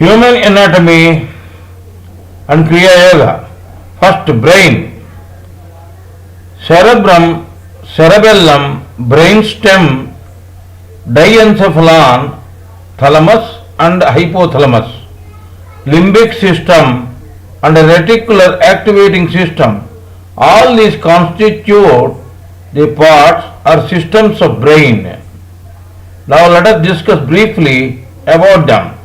Human anatomy and Kriyayoga. First, brain. Cerebrum, cerebellum, brainstem, diencephalon, thalamus and hypothalamus, limbic system and reticular activating system. All these constitute the parts or systems of brain. Now let us discuss briefly about them.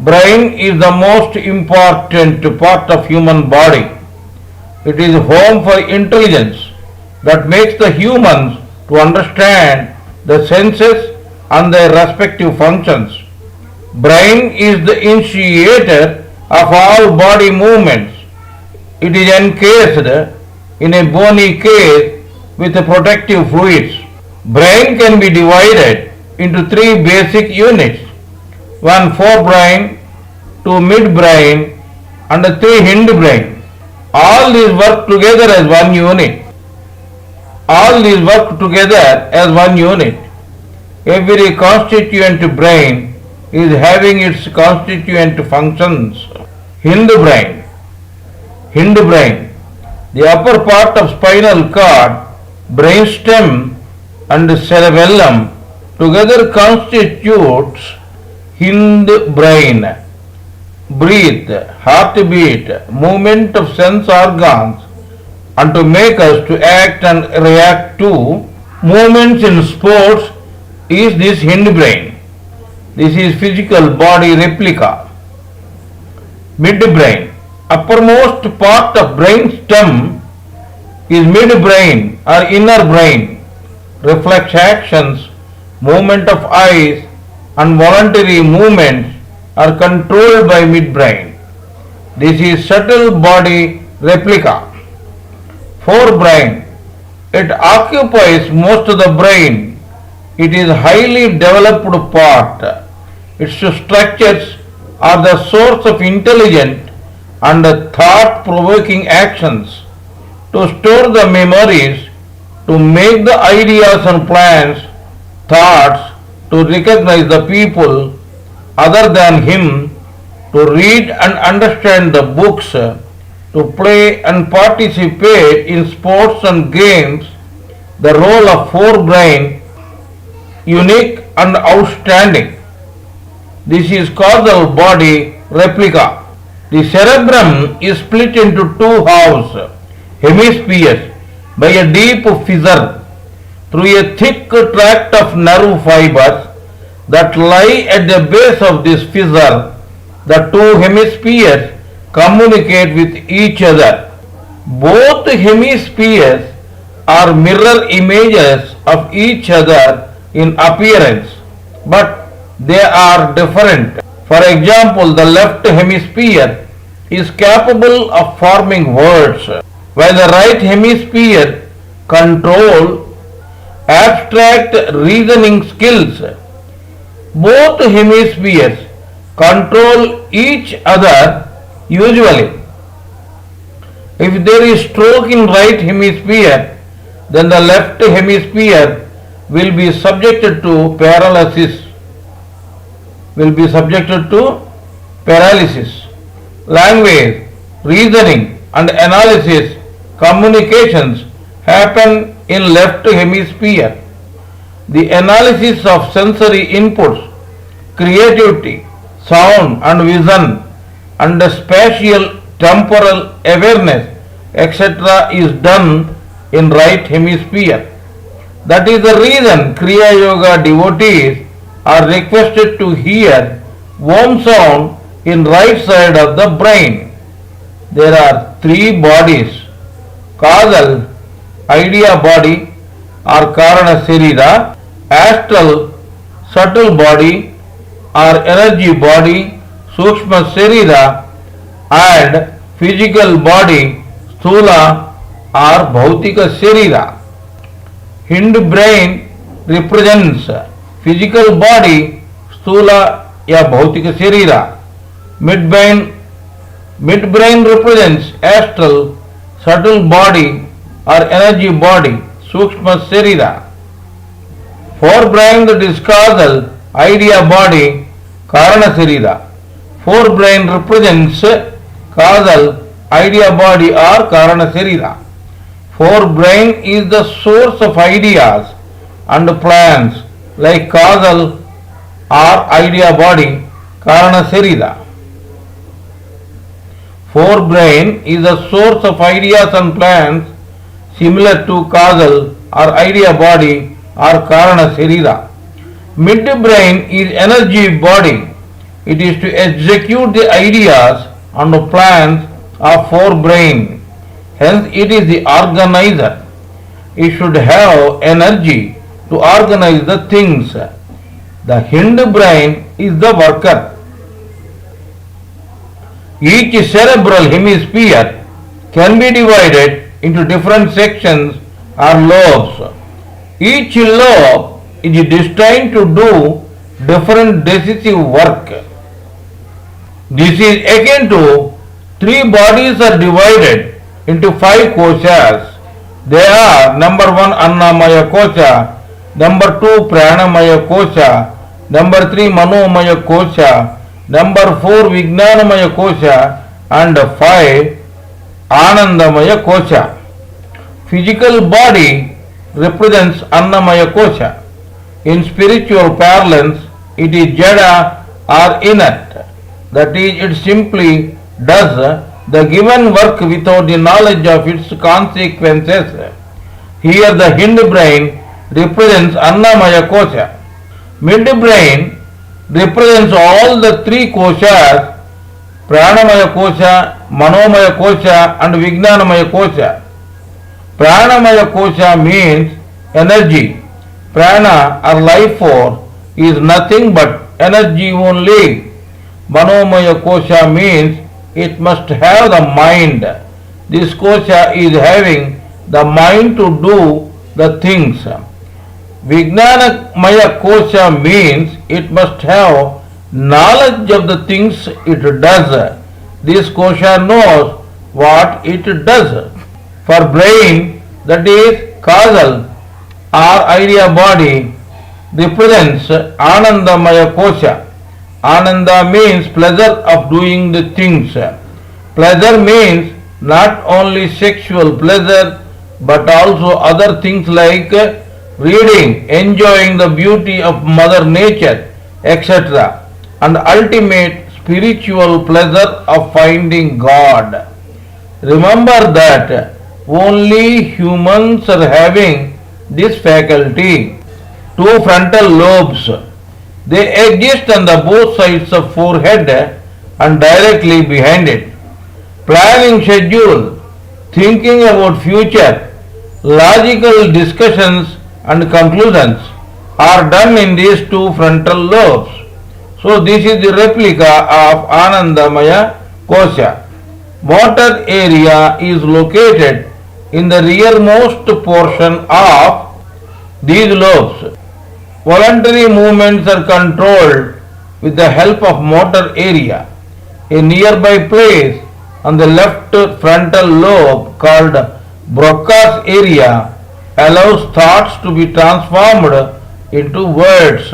Brain is the most important part of human body. It is home for intelligence that makes the humans to understand the senses and their respective functions. Brain is the initiator of all body movements. It is encased in a bony cage with protective fluids. Brain can be divided into three basic units: one forebrain, two midbrain, and three hindbrain. All these work together as one unit. Every constituent brain is having its constituent functions. Hindbrain. The upper part of spinal cord, brainstem and cerebellum together constitutes hindbrain. Breathe, heartbeat, movement of sense organs, and to make us to act and react to movements in sports is this hindbrain. This is physical body replica. Midbrain. Uppermost part of brain stem is midbrain or inner brain. Reflex actions, movement of eyes and voluntary movements are controlled by midbrain. This is subtle body replica. Forebrain. It occupies most of the brain. It is highly developed part. Its structures are the source of intelligent and thought-provoking actions, to store the memories, to make the ideas and plans, thoughts, to recognize the people other than him, to read and understand the books, to play and participate in sports and games. The role of forebrain unique and outstanding. This is causal body replica. The cerebrum is split into two halves, hemispheres, by a deep fissure. Through a thick tract of nerve fibers that lie at the base of this fissure, the two hemispheres communicate with each other. Both hemispheres are mirror images of each other in appearance, but they are different. For example, the left hemisphere is capable of forming words, while the right hemisphere controls abstract reasoning skills. Both hemispheres control each other usually. If there is stroke in right hemisphere, then the left hemisphere will be subjected to paralysis. Language, reasoning and analysis, communications happen in left hemisphere. The analysis of sensory inputs, creativity, sound and vision, and spatial temporal awareness, etc. is done in right hemisphere. That is the reason Kriyayoga devotees are requested to hear Om sound in right side of the brain. There are three bodies: causal, idea body or karana sarira, astral, subtle body or energy body, sukshma sarira, and physical body, sthula or bhautika sarira. Hindbrain represents physical body, sthula या भौतिक शरीर. Midbrain represents astral, subtle body or energy body, sukshma sharira. Forebrain, that is causal, idea body, karana sharira. Forebrain represents causal idea body or karana sharira. Forebrain is the source of ideas and plans like causal or idea body karana sharira. Forebrain is the source of ideas and plans similar to causal or idea body or karana sharira. Midbrain is energy body. It is to execute the ideas and plans of forebrain. Hence it is the organizer. It should have energy to organize the things. The hindbrain is the worker. Each cerebral hemisphere can be divided into different sections or lobes. Each lobe is destined to do different decisive work. This is akin to three bodies are divided into 5 koshas. They are number 1 Annamaya kosha, number 2 Pranamaya kosha, number 3 Manomaya kosha, number 4 Vijnanamaya kosha, and 5 Anandamaya kosha. Physical body represents Annamaya kosha. In spiritual parlance, it is jada or inert. That is, it simply does the given work without the knowledge of its consequences. Here the hindbrain represents Annamaya kosha. Midbrain represents all the 3 koshas, Pranamaya kosha, Manomaya kosha, and Vijnanamaya kosha. Pranamaya kosha means energy. Prana or life force is nothing but energy only. Manomaya kosha means it must have the mind. This kosha is having the mind to do the things. Vijnanamaya kosha means it must have knowledge of the things it does. This kosha knows what it does. For brain, that is causal or idea body, represents Anandamaya kosha. Ananda means pleasure of doing the things. Pleasure means not only sexual pleasure but also other things like reading, enjoying the beauty of Mother Nature, etc. and ultimate spiritual pleasure of finding God. Remember that only humans are having this faculty. 2 frontal lobes. They exist on the both sides of forehead and directly behind it. Planning schedule, thinking about future, logical discussions and conclusions are done in these 2 frontal lobes. So this is the replica of Anandamaya kosha. Motor area is located in the rearmost portion of these lobes. Voluntary movements are controlled with the help of motor area. A nearby place on the left frontal lobe called Broca's area allows thoughts to be transformed into words.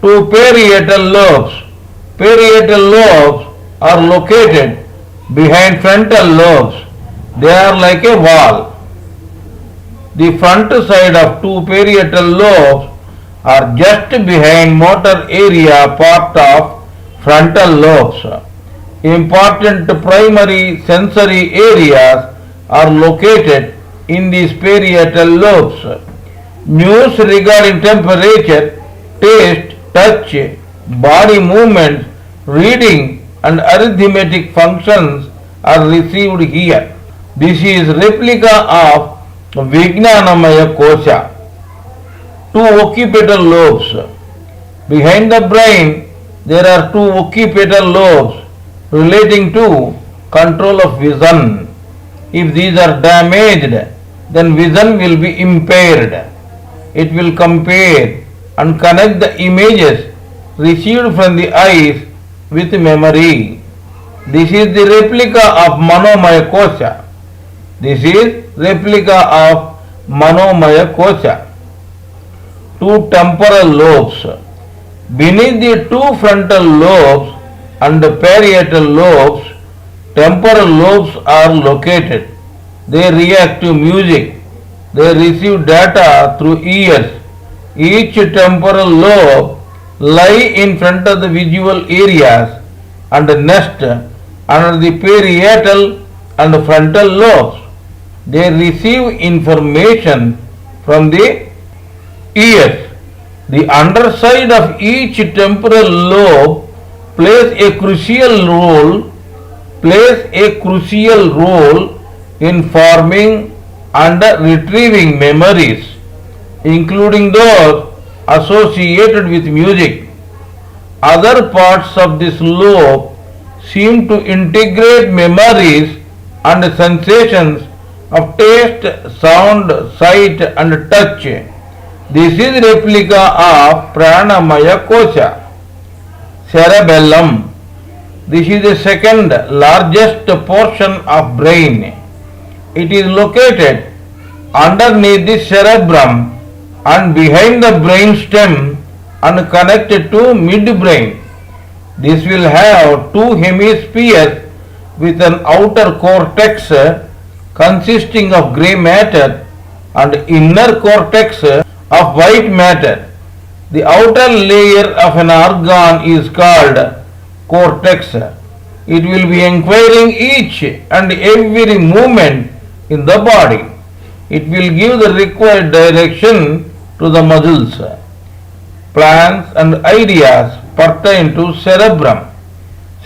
2 parietal lobes. Parietal lobes are located behind frontal lobes. They are like a wall. The front side of 2 parietal lobes are just behind motor area part of frontal lobes. Important primary sensory areas are located in these parietal lobes. News regarding temperature, taste, touch, body movements, reading and arithmetic functions are received here. This is replica of Vijnanamaya kosha. 2 occipital lobes. Behind the brain there are 2 occipital lobes relating to control of vision. If these are damaged, then vision will be impaired. It will compare and connect the images received from the eyes with memory. This is the replica of Manomaya kosha. This is replica of Manomaya kosha. 2 temporal lobes. Beneath the 2 frontal lobes and parietal lobes, temporal lobes are located. They react to music. They receive data through ears. Each temporal lobe lie in front of the visual areas and nest under the parietal and frontal lobes. They receive information from the ears. The underside of each temporal lobe plays a crucial role in forming and retrieving memories, including those associated with music. Other parts of this lobe seem to integrate memories and sensations of taste, sound, sight and touch. This is replica of Pranamaya Kosha. Cerebellum. This is the second largest portion of brain. It is located underneath the cerebrum and behind the brain stem and connected to midbrain. This will have two hemispheres with an outer cortex consisting of grey matter and inner cortex of white matter. The outer layer of an organ is called cortex. It will be inquiring each and every movement in the body. It will give the required direction to the muscles. Plans and ideas pertain to cerebrum.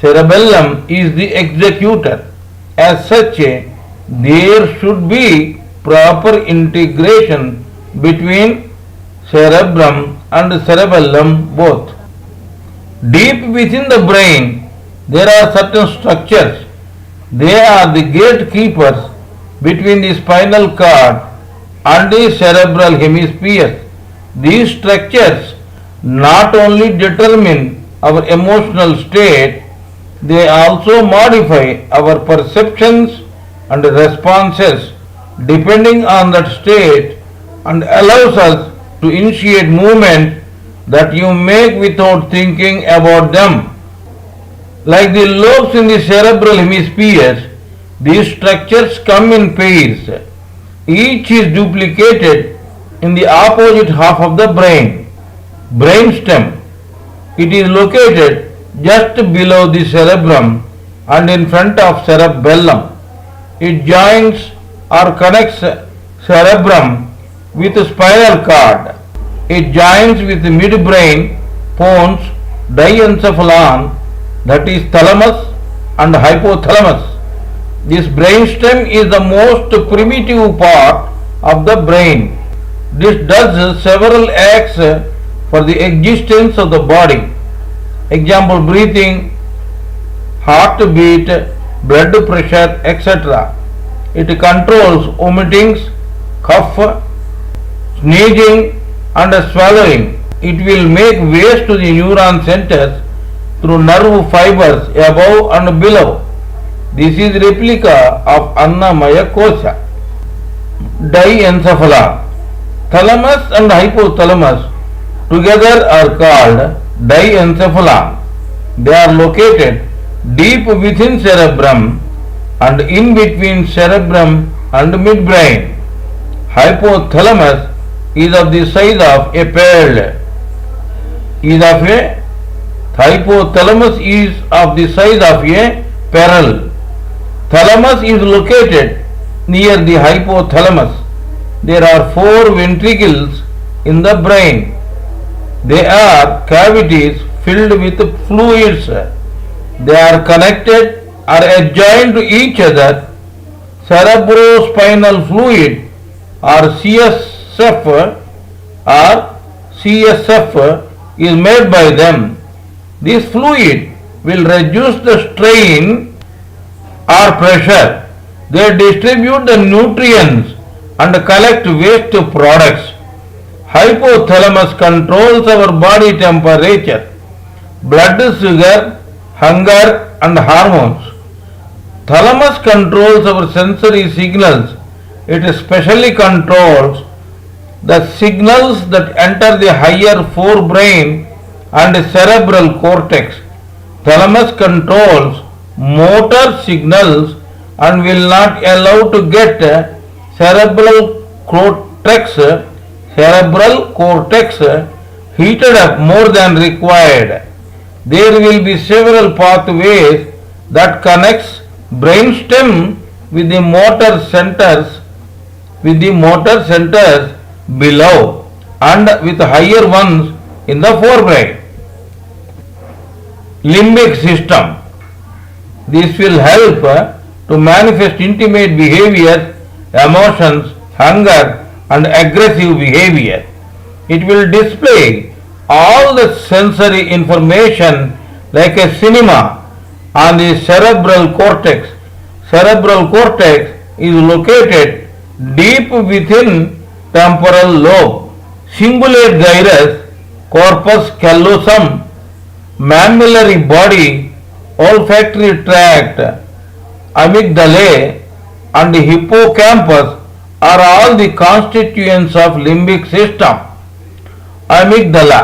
Cerebellum is the executor. As such, there should be proper integration between cerebrum and cerebellum both. Deep within the brain, there are certain structures. They are the gatekeepers between the spinal cord and the cerebral hemispheres. These structures not only determine our emotional state, they also modify our perceptions and responses depending on that state and allows us to initiate movement that you make without thinking about them. Like the lobes in the cerebral hemispheres, these structures come in pairs. Each is duplicated in the opposite half of the brain. Brainstem. It is located just below the cerebrum and in front of cerebellum. It joins or connects cerebrum with spinal cord. It joins with midbrain, pons, diencephalon, that is thalamus and hypothalamus. This brainstem is the most primitive part of the brain. This does several acts for the existence of the body. Example, breathing, heartbeat, blood pressure, etc. It controls vomitings, cough, sneezing and swallowing. It will make ways to the neuron centers through nerve fibers above and below. This is replica of Annamaya Kosha. Diencephalon. Thalamus and hypothalamus together are called diencephalon. They are located deep within cerebrum and in between cerebrum and midbrain. Hypothalamus is of the size of a pearl. Hypothalamus is of the size of a pearl. Thalamus is located near the hypothalamus. There are 4 ventricles in the brain. They are cavities filled with fluids. They are connected or adjoined to each other. Cerebrospinal fluid or CSF is made by them. This fluid will reduce the strain or pressure. They distribute the nutrients and collect waste products. Hypothalamus controls our body temperature, blood sugar, hunger and hormones. Thalamus controls our sensory signals. It especially controls the signals that enter the higher forebrain and cerebral cortex. Thalamus controls motor signals and will not allow to get cerebral cortex heated up more than required. There will be several pathways that connects brainstem with the motor centers below and with higher ones in the forebrain. Limbic system. This will help to manifest intimate behavior, emotions, hunger and aggressive behavior. It will display all the sensory information like a cinema on the cerebral cortex. Cerebral cortex is located deep within temporal lobe. Cingulate gyrus, corpus callosum, mammillary body, olfactory tract, amygdalae and hippocampus are all the constituents of limbic system. Amygdala.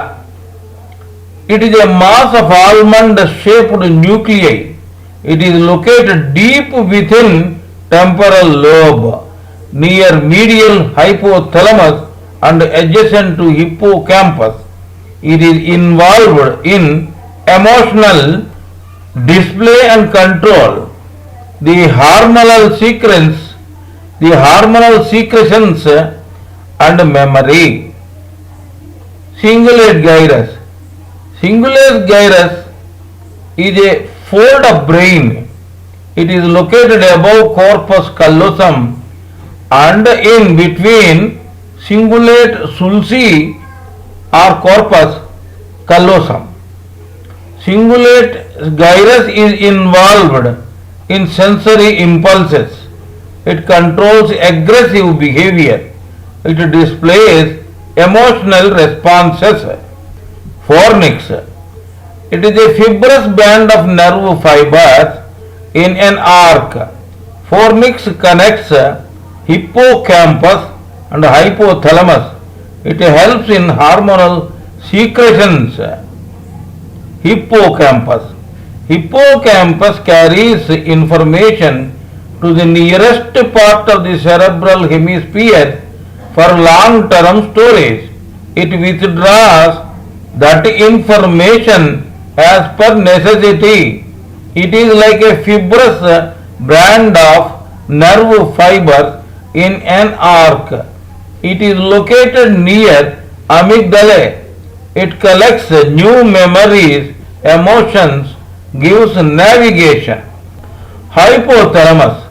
It is a mass of almond-shaped nuclei. It is located deep within temporal lobe, near medial hypothalamus and adjacent to hippocampus. It is involved in emotional display and control, the hormonal secretions and memory. Cingulate gyrus. Cingulate gyrus is a fold of brain. It is located above corpus callosum and in between cingulate sulci or corpus callosum. Cingulate gyrus is involved in sensory impulses. It controls aggressive behavior. It displays emotional responses. Fornix. It is a fibrous band of nerve fibers in an arc. Fornix connects hippocampus and hypothalamus. It helps in hormonal secretions. Hippocampus. Hippocampus carries information to the nearest part of the cerebral hemisphere for long-term storage. It withdraws that information as per necessity. It is like a fibrous band of nerve fibers in an arc. It is located near amygdala. It collects new memories, emotions, gives navigation. Hypothalamus.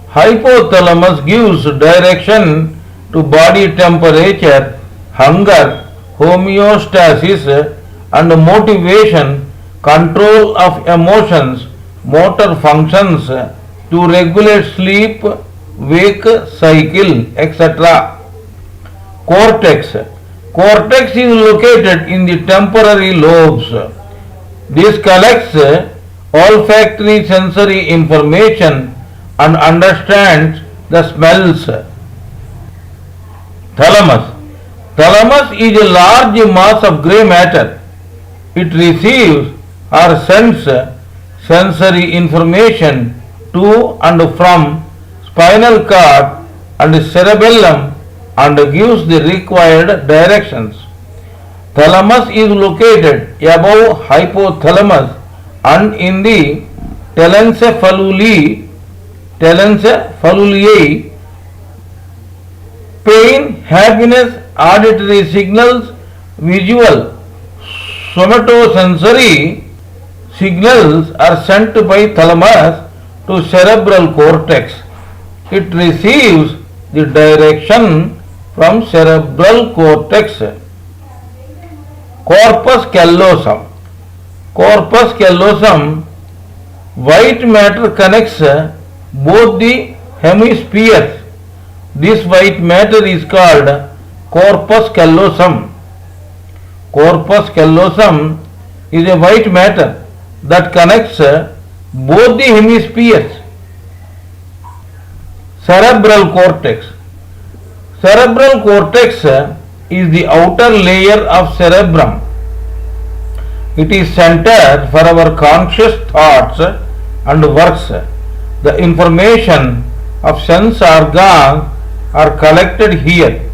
Hypothalamus gives direction to body temperature, hunger, homeostasis and motivation, control of emotions, motor functions, to regulate sleep, wake cycle, etc. Cortex. Cortex is located in the temporary lobes. This collects olfactory sensory information and understands the smells. Thalamus. Thalamus is a large mass of grey matter. It receives or sends sensory information to and from spinal cord and cerebellum and gives the required directions. Thalamus is located above hypothalamus and in the telencephaluli. Pain, happiness, auditory signals, visual, somatosensory signals are sent by thalamus to cerebral cortex. It receives the direction from cerebral cortex. Corpus callosum. Corpus callosum, white matter connects both the hemispheres. This white matter is called corpus callosum. Corpus callosum is a white matter that connects both the hemispheres. Cerebral cortex. Cerebral cortex is the outer layer of cerebrum. It is center for our conscious thoughts and works. The information of sense organs are collected here.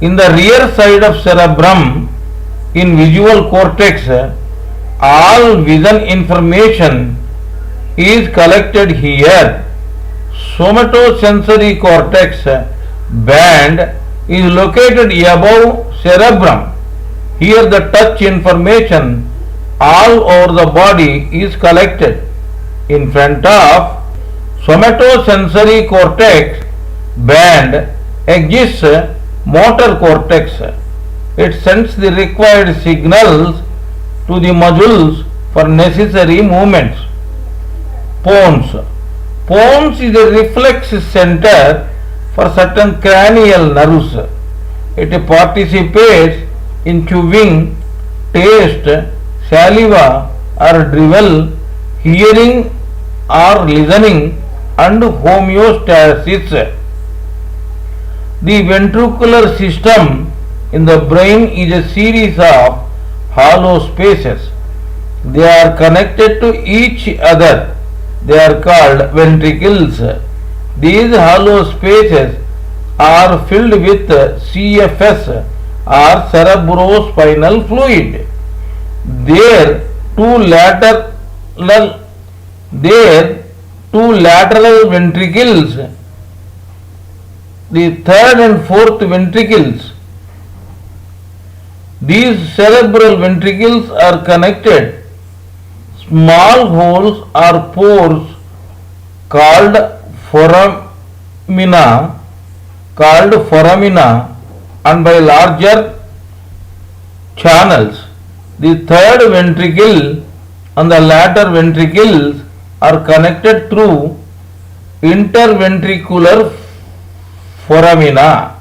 In the rear side of cerebrum, in visual cortex, all vision information is collected here. Somatosensory cortex band is located above cerebrum. Here the touch information all over the body is collected. In front of somatosensory cortex band exists motor cortex. It sends the required signals to the muscles for necessary movements. Pons. Pons is a reflex center for certain cranial nerves. It participates in chewing, taste, saliva or drivel, hearing or listening, and homeostasis. The ventricular system in the brain is a series of hollow spaces. They are connected to each other. They are called ventricles. These hollow spaces are filled with CFS or cerebrospinal fluid. Their two lateral ventricles, the third and fourth ventricles. These cerebral ventricles are connected. Small holes or pores called foramina and by larger channels. The third ventricle and the latter ventricles are connected through interventricular foramina.